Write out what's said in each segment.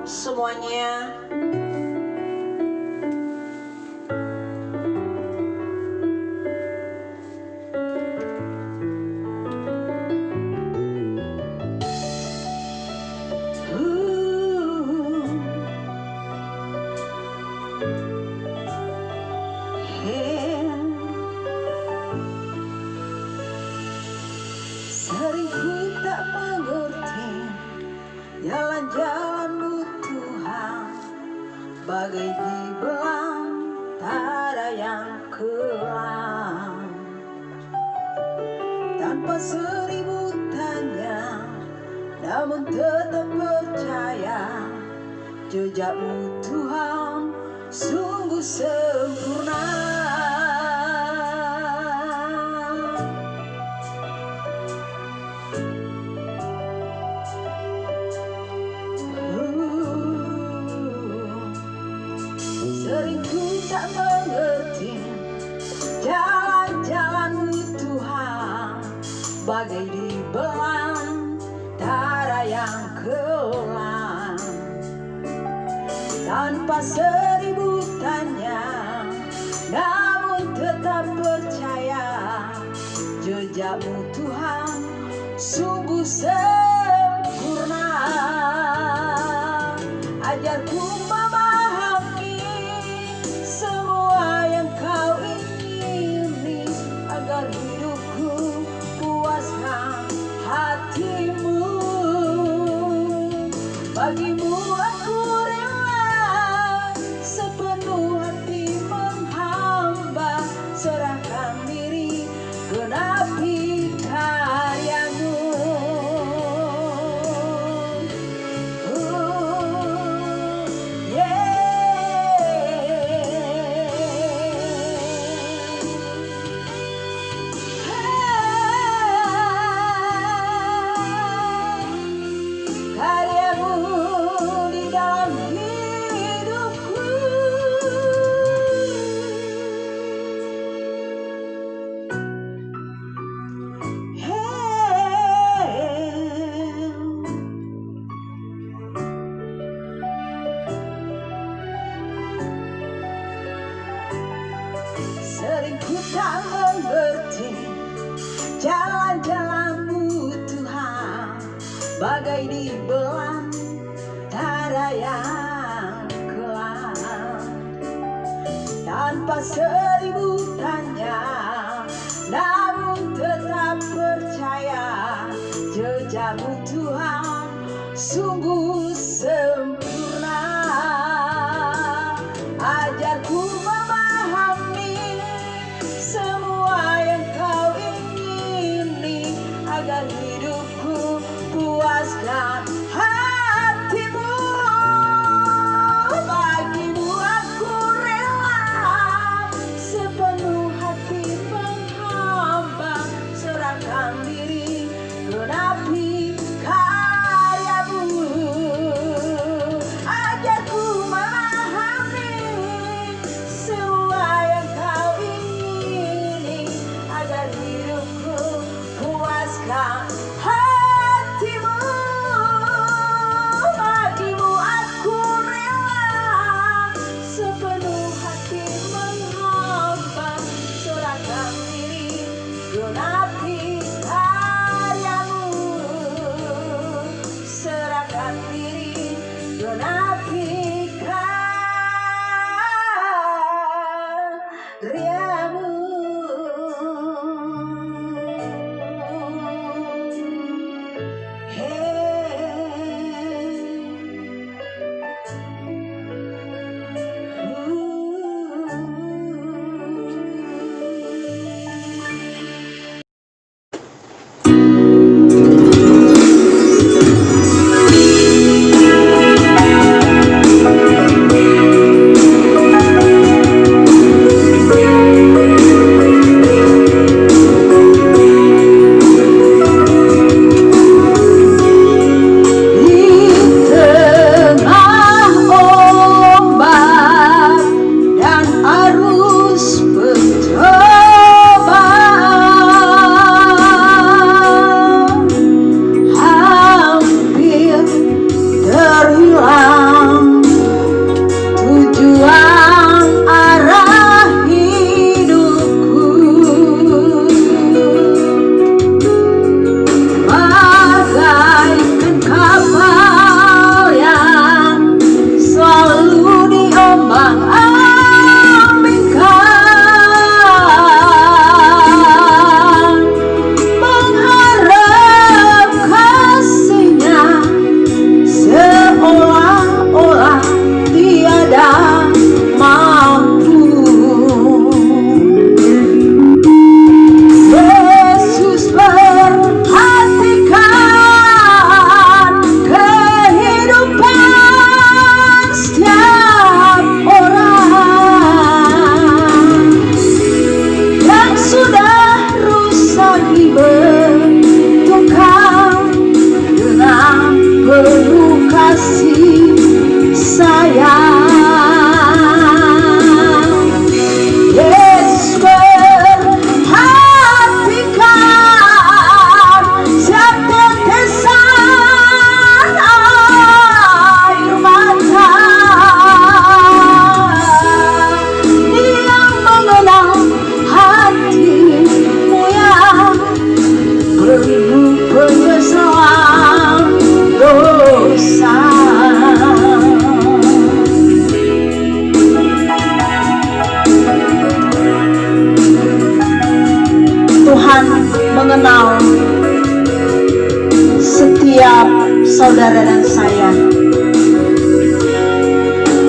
semuanya. Sering ku tak mengerti jalan-jalan-Mu Tuhan, bagai dibelang tak ada yang kelam. Tanpa seribu tanya, namun tetap percaya, jejak-Mu Tuhan sungguh sempurna. Sering ku tak mengerti jalan-jalan-Mu Tuhan, bagai dibelang tak ada yang kelam. Tanpa seribu tanya, namun tetap percaya, jejak-Mu Tuhan sungguh sempurna. Ajarku memahami semua yang Kau ingini, agar hidupku puaskan hati-Mu. Bagimu aku rela sepenuh hati menghamba, serahkan diri, genapi karya-Mu. Karya-Mu di dalam hidupku. Sering ku tak mengerti jalan-jalan-Mu Tuhan, bagai dibelang tak ada yang kelam. Tanpa seribu tanya, namun tetap percaya, jejak-Mu Tuhan sungguh sempurna. Ajarku memahami semua yang Kau ingini, agar hidupku puaskan hati-Mu. Bagimu aku rela sepenuh hati menghamba, serahkan diri, genapi karya-Mu. Ajarku memahami semua yang Kau ingini, agar hidupku puaskan hati-Mu. Bagimu aku rela sepenuh hati menghamba, serahkan diri, genapi karya-Mu. Serahkan diri, genapi karya-Mu. saudara dan saya.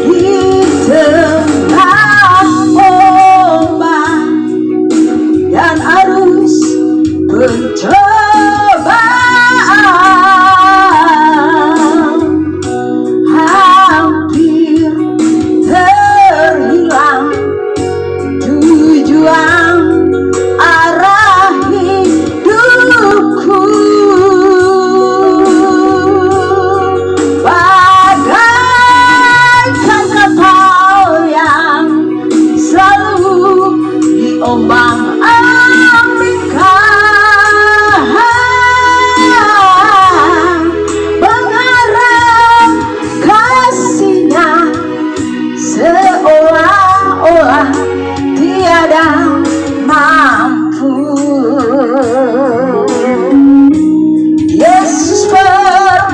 Di tengah ombak dan arus pencobaan, hampir terhilang tujuan arah hidupku. Bagaikan kapal yang selalu diombang-ambingkan, mengharap kasihnya seolah-olah tiada mampu. Yesus perhatikan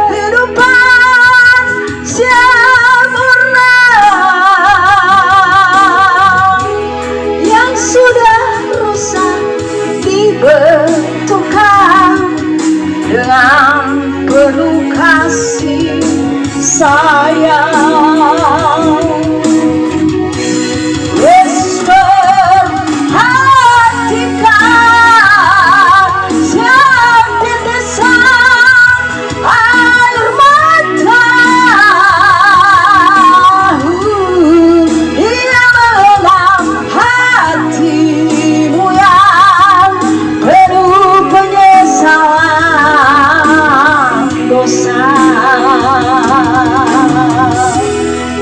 kehidupan sempurna yang sudah rusak dibentukkan dengan penuh kasih sayang. Yesus perhatikan setiap tetesan air mata. Dia mengenal hatimu yang penuh penyesalan dosa.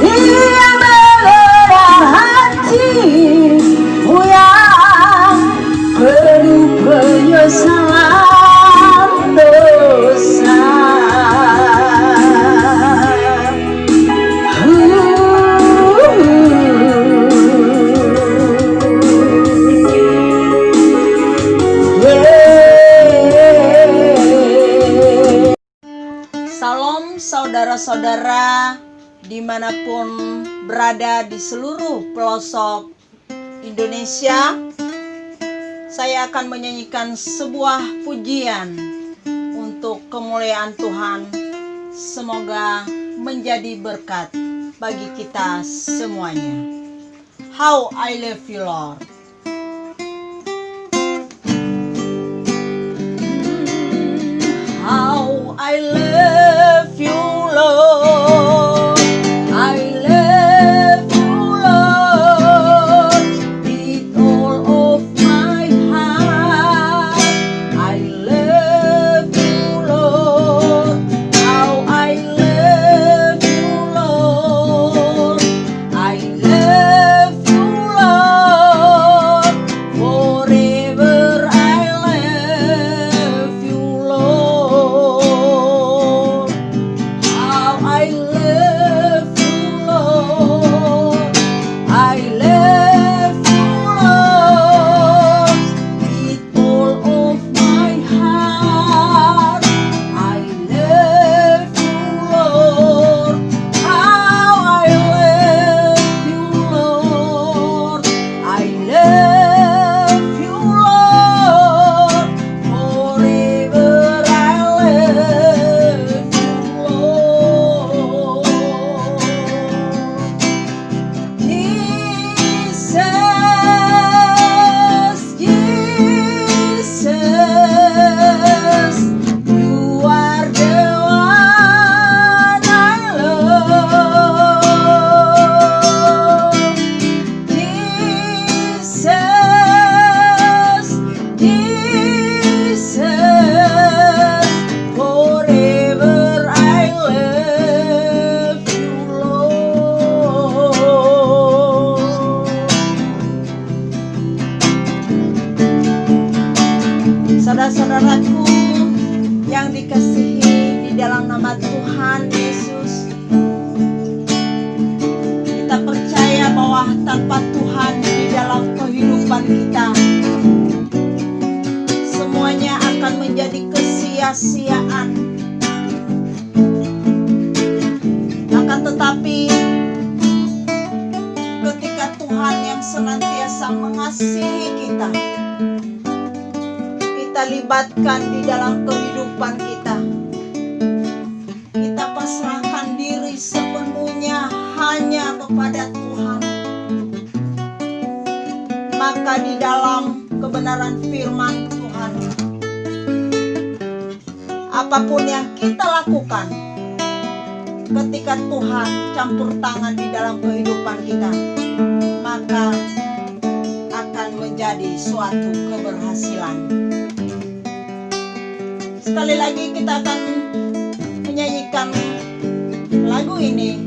Dia mengenal hatimu yang penuh penyesalan dosa. Salam saudara-saudara dimanapun berada di seluruh pelosok Indonesia. Saya akan menyanyikan sebuah pujian untuk kemuliaan Tuhan. Semoga menjadi berkat bagi kita semuanya. How I love you Lord. How I love you Lord, I love you Lord, with all of my heart. I love you Lord, how I love you Lord, I love you Lord, forever I love you Lord. How I love you Lord, I love you Lord, with all of my heart. I love you Lord, how I love you Lord, I love you Lord, forever I love you Lord. Jesus, Jesus, you are the one I love. Jesus, Jesus, forever I love you Lord. Saudara-saudaraku yang dikasihi di dalam nama Tuhan Yesus, kita percaya bahwa tanpa Tuhan di dalam kehidupan kita, semuanya akan menjadi kesia-siaan. Akan tetapi ketika Tuhan yang senantiasa mengasihi kita, kita libatkan di dalam kehidupan kita. Kita pasrahkan diri sepenuhnya hanya kepada Tuhan. Maka di dalam kebenaran firman Tuhan, apapun yang kita lakukan, ketika Tuhan campur tangan di dalam kehidupan kita, maka akan menjadi suatu keberhasilan. Sekali lagi kita akan menyanyikan lagu ini.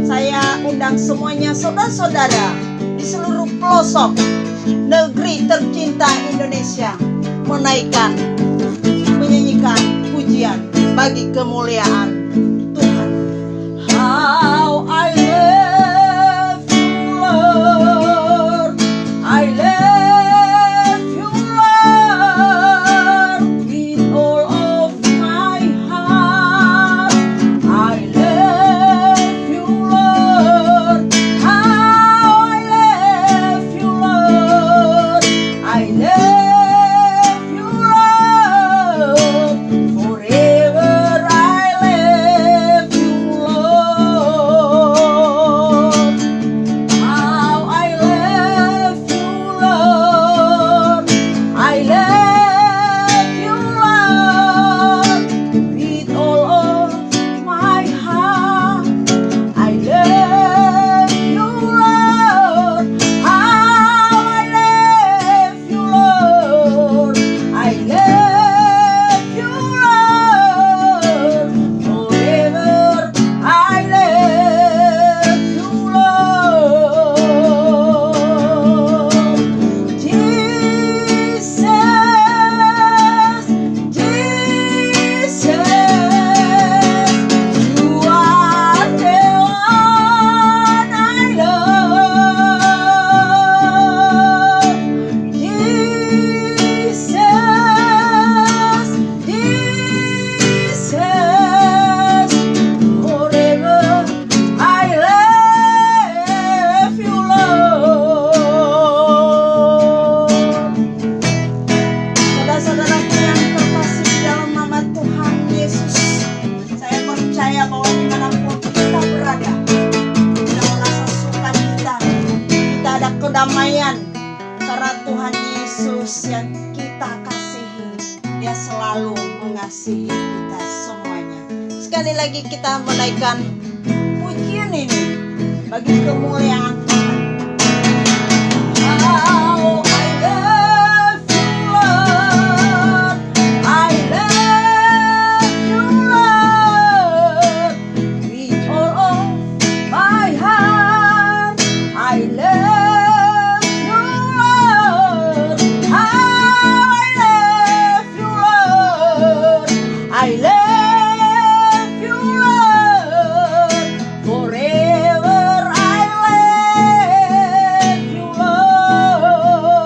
Saya undang semuanya saudara-saudara di seluruh pelosok negeri tercinta Indonesia menyanyikan pujian bagi kemuliaan Tuhan. How I love you, Lord. I love you, Lord, with all of my heart. I love you, Lord. How I love you, Lord. I love you, Lord. Forever I love you, Lord. How I love you, Lord. I love you, Lord, with all of my heart. I love you, Lord. How I love you, Lord. I love you, Lord. Forever I love you, Lord. Jesus, Jesus, you are the one I love. Jesus, Jesus, forever I love you, Lord. Saudara-saudaraku yang terkasih di dalam nama Tuhan Yesus, saya percaya bahwa dimanapun kita berada, dalam rasa sukacita, kita ada kedamaian karena Tuhan Yesus yang kita kasihi, Dia selalu mengasihi kita semuanya. Sekali lagi kita menaikkan pujian ini bagi kemuliaan Tuhan. How I love you, Lord. I love you, Lord, with all of my heart. I love you, Lord. How I love you, Lord. I love you, Lord. Forever I love you, Lord.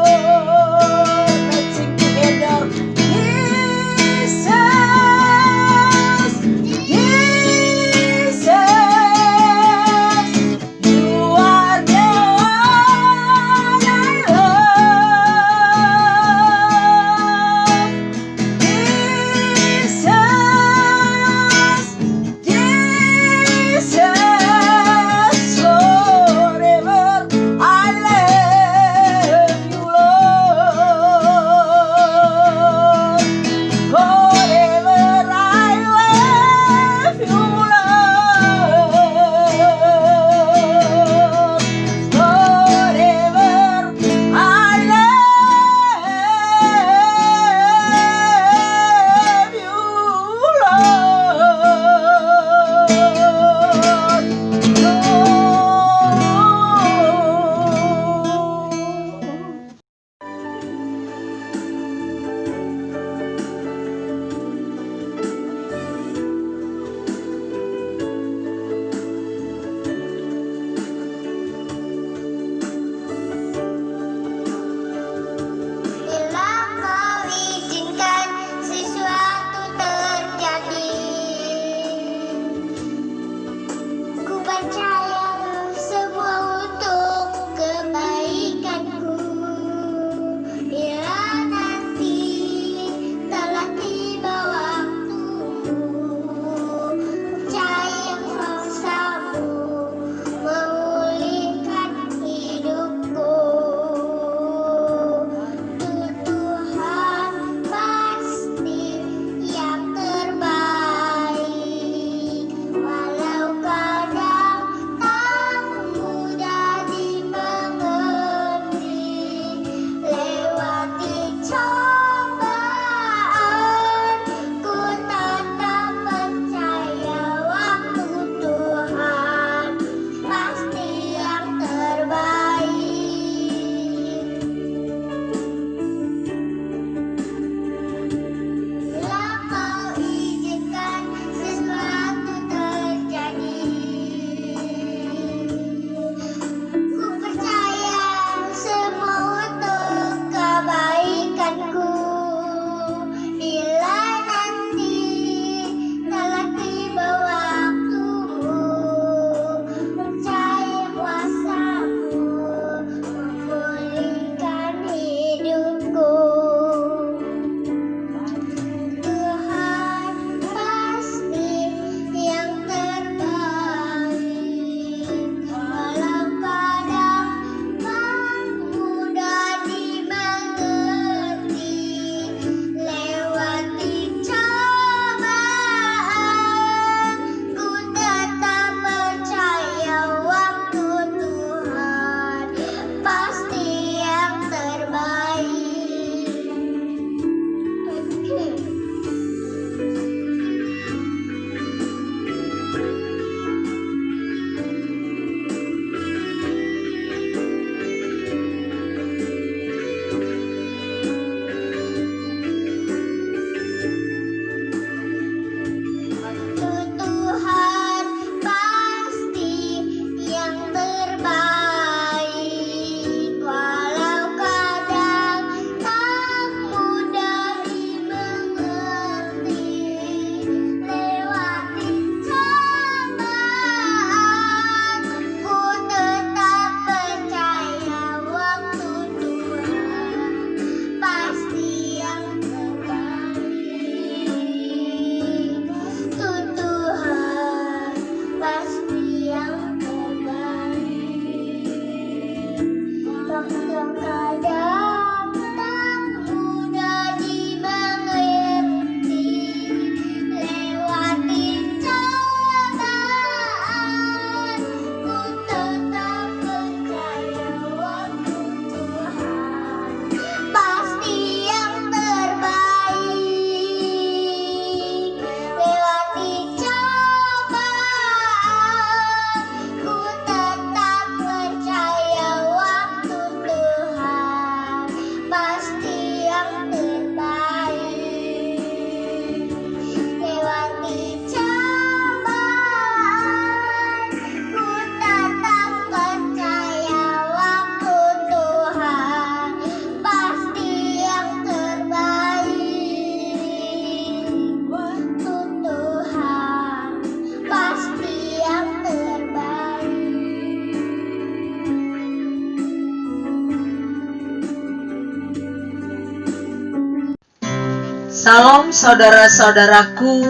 Salam saudara-saudaraku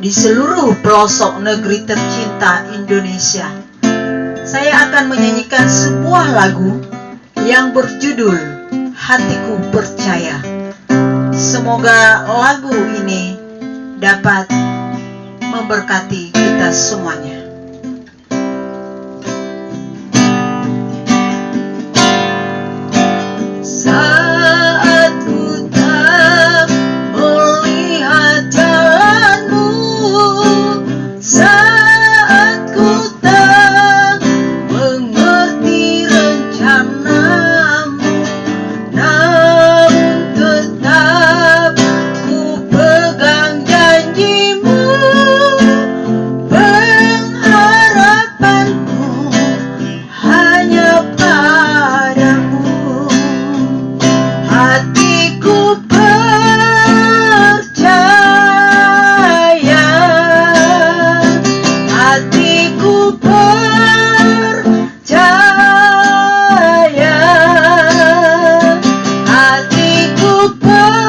di seluruh pelosok negeri tercinta Indonesia. Saya akan menyanyikan sebuah lagu yang berjudul Hatiku Percaya. Semoga lagu ini dapat memberkati kita semuanya. Saat ku tak melihat jalanmu, saat ku tak mengerti rencanamu, namun tetap ku pegang janjimu, pengharapanku hanya padamu. Hatiku percaya, hatiku percaya, hatiku percaya,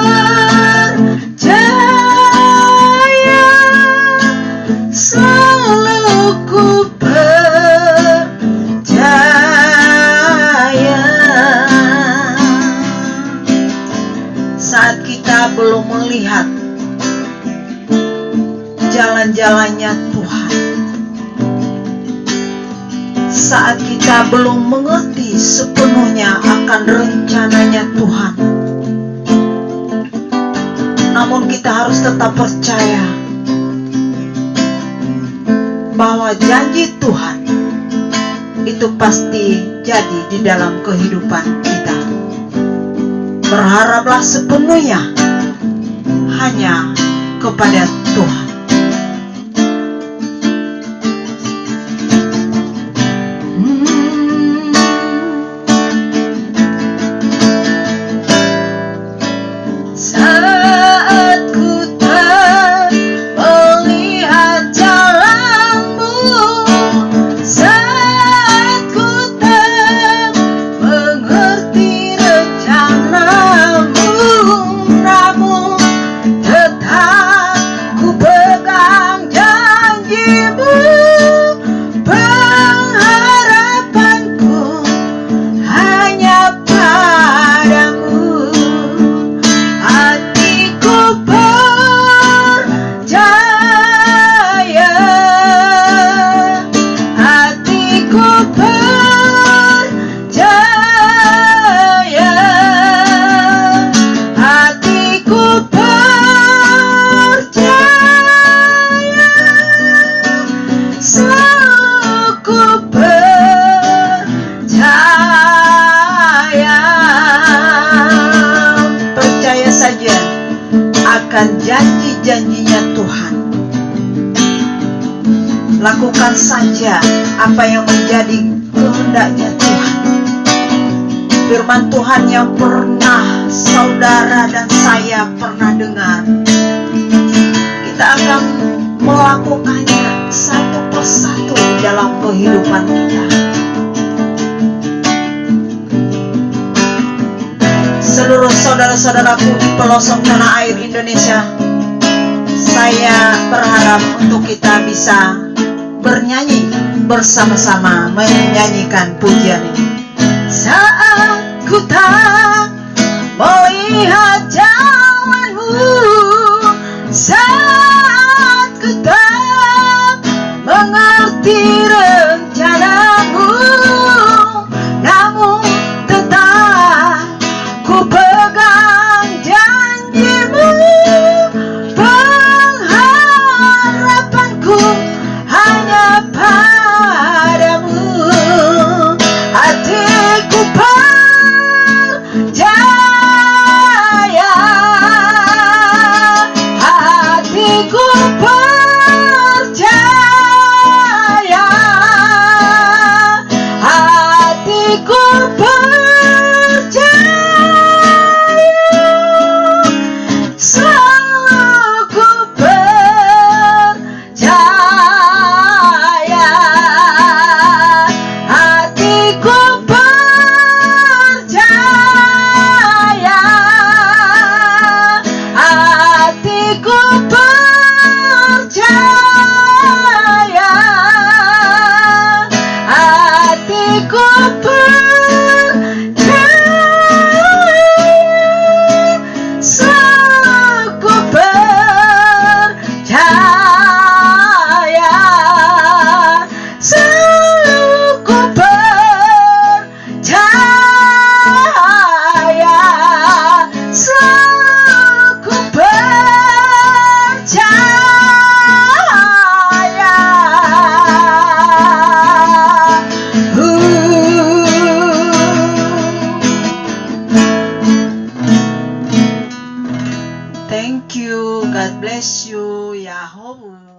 selalu ku percaya. Saat kita belum melihat jalan-jalannya Tuhan, saat kita belum mengerti sepenuhnya akan rencananya Tuhan, namun kita harus tetap percaya bahwa janji Tuhan itu pasti jadi di dalam kehidupan kita. Berharaplah sepenuhnya hanya kepada Tuhan. Saat ku tak melihat jalanmu, saat ku tak mengerti rencanamu, namun tetap ku pegang janjimu, pengharapanku hanya padamu. Hatiku percaya, hatiku percaya, hatiku percaya, selalu ku percaya. Percaya saja akan janji-janjinya Tuhan. Lakukan saja apa yang menjadi kehendaknya Tuhan. Firman Tuhan yang pernah saudara dan saya pernah dengar, kita akan melakukannya satu persatu di dalam kehidupan kita. Seluruh saudara-saudaraku di pelosok tanah air Indonesia, saya berharap untuk kita bisa bernyanyi bersama-sama menyanyikan pujian ini. Saat ku tak melihat jalanmu, saat ku tak mengerti rencanamu, namun tetap ku pegang janjimu, pengharapanku hanya padamu. Hatiku percaya, you. God bless you. Yahoo!